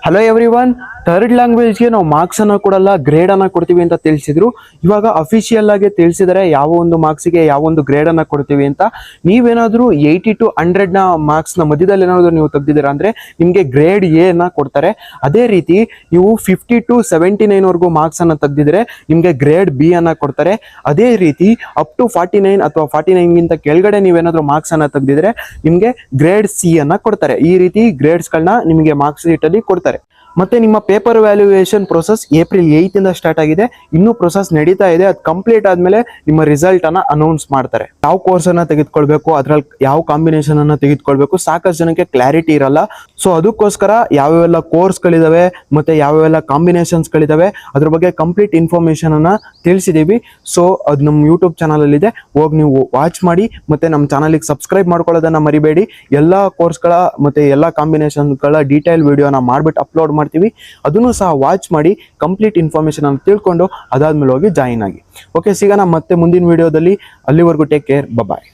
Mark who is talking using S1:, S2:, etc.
S1: Hello everyone, third ಲ್ಯಾಂಗ್ವೇಜ್ಗೆ ನಾವು marks ಅನ್ನ ಕೊಡಲ್ಲ, ಗ್ರೇಡ್ ಅನ್ನ ಕೊಡ್ತೀವಿ ಅಂತ ತಿಳಿಸಿದ್ರು. ಇವಾಗ ಅಫಿಷಿಯಲ್ ಆಗಿ ತಿಳಿಸಿದರೆ ಯಾವ ಒಂದು ಮಾರ್ಕ್ಸ್ಗೆ ಯಾವ ಒಂದು ಗ್ರೇಡ್ ಅನ್ನ ಕೊಡ್ತೀವಿ ಅಂತ. ನೀವೇನಾದ್ರೂ 80 to 100 ನ ಮಾರ್ಕ್ಸ್ ನ ಮಧ್ಯದಲ್ಲಿ ಏನಾದ್ರು ನೀವು ತೆಗ್ದಿದ್ದೀರಾ ಅಂದ್ರೆ ನಿಮ್ಗೆ ಗ್ರೇಡ್ ಎ ಅನ್ನ ಕೊಡ್ತಾರೆ. ಅದೇ ರೀತಿ ನೀವು 50 to 79 ವರೆಗೂ ಮಾರ್ಕ್ಸ್ ಅನ್ನ ತೆಗ್ದಿದ್ರೆ ನಿಮ್ಗೆ ಗ್ರೇಡ್ ಬಿ ಅನ್ನ ಕೊಡ್ತಾರೆ. ಅದೇ ರೀತಿ ಅಪ್ ಟು 49 ಅಥವಾ 49 ಗಿಂತ ಕೆಳಗಡೆ ನೀವೇನಾದ್ರೂ ಮಾರ್ಕ್ಸ್ ಅನ್ನ ತೆಗ್ದಿದ್ರೆ ನಿಮ್ಗೆ ಗ್ರೇಡ್ ಸಿ ಅನ್ನ ಕೊಡ್ತಾರೆ. ಈ ರೀತಿ ಗ್ರೇಡ್ಸ್ ಗಳನ್ನ ನಿಮಗೆ ಮಾರ್ಕ್ಸ್ ಶೀಟ್ ಅಲ್ಲಿ ಕೊಡ್ತಾರೆ. ಮತ್ತೆ ನಿಮ್ಮ ಪೇಪರ್ ವ್ಯಾಲ್ಯೂಯೇಷನ್ ಪ್ರೊಸೆಸ್ ಏಪ್ರಿಲ್ 8 ಇಂದ ಸ್ಟಾರ್ಟ್ ಆಗಿದೆ. ಇನ್ನೂ ಪ್ರೊಸೆಸ್ ನಡೀತಾ ಇದೆ. ಅದು ಕಂಪ್ಲೀಟ್ ಆದ್ಮೇಲೆ ನಿಮ್ಮ ರಿಸಲ್ಟ್ ಅನ್ನ ಅನೌನ್ಸ್ ಮಾಡ್ತಾರೆ. ಯಾವ ಕೋರ್ಸ್ ಅನ್ನ ತೆಗೆದುಕೊಳ್ಬೇಕು, ಅದ್ರಲ್ಲಿ ಯಾವ ಕಾಂಬಿನೇಷನ್ ಅನ್ನ ತೆಗೆದುಕೊಳ್ಬೇಕು, ಸಾಕಷ್ಟು ಜನಕ್ಕೆ ಕ್ಲಾರಿಟಿ ಇರಲ್ಲ. ಸೊ ಅದಕ್ಕೋಸ್ಕರ ಯಾವ್ಯಾವೆಲ್ಲ ಕೋರ್ಸ್ ಗಳಿದಾವೆ ಮತ್ತೆ ಯಾವ್ಯಾವೆಲ್ಲ ಕಾಂಬಿನೇಷನ್ಸ್ ಗಳಿದಾವೆ ಅದ್ರ ಬಗ್ಗೆ ಕಂಪ್ಲೀಟ್ ಇನ್ಫಾರ್ಮೇಶನ್ ಅನ್ನ ತಿಳಿಸಿದೀವಿ. ಸೊ ಅದು ನಮ್ಮ ಯೂಟ್ಯೂಬ್ ಚಾನಲ್ ಅಲ್ಲಿ ಇದೆ, ಹೋಗಿ ನೀವು ವಾಚ್ ಮಾಡಿ. ಮತ್ತೆ ನಮ್ಮ ಚಾನಲ್ಗೆ ಸಬ್ಸ್ಕ್ರೈಬ್ ಮಾಡ್ಕೊಳ್ಳೋದನ್ನ ಮರಿಬೇಡಿ. ಎಲ್ಲಾ ಕೋರ್ಸ್ಗಳ ಮತ್ತೆ ಎಲ್ಲಾ ಕಾಂಬಿನೇಷನ್ಗಳ ಡೀಟೇಲ್ ವಿಡಿಯೋನ ಮಾಡ್ಬಿಟ್ಟು ಅಪ್ಲೋಡ್ ಮಾಡ್ತೀವಿ. ಅದನ್ನು ಸಹ ವಾಚ್ ಮಾಡಿ ಕಂಪ್ಲೀಟ್ ಇನ್ಫಾರ್ಮೇಶನ್ ಅನ್ನು ತಿಳ್ಕೊಂಡು ಅದಾದ್ಮೇಲೆ ಹೋಗಿ ಜಾಯಿನ್ ಆಗಿ. ಓಕೆ, ಸಿಗೋಣ ಮತ್ತೆ ಮುಂದಿನ ವಿಡಿಯೋದಲ್ಲಿ. ಅಲ್ಲಿವರೆಗೂ ಟೇಕ್ ಕೇರ್, ಬಾಯ್.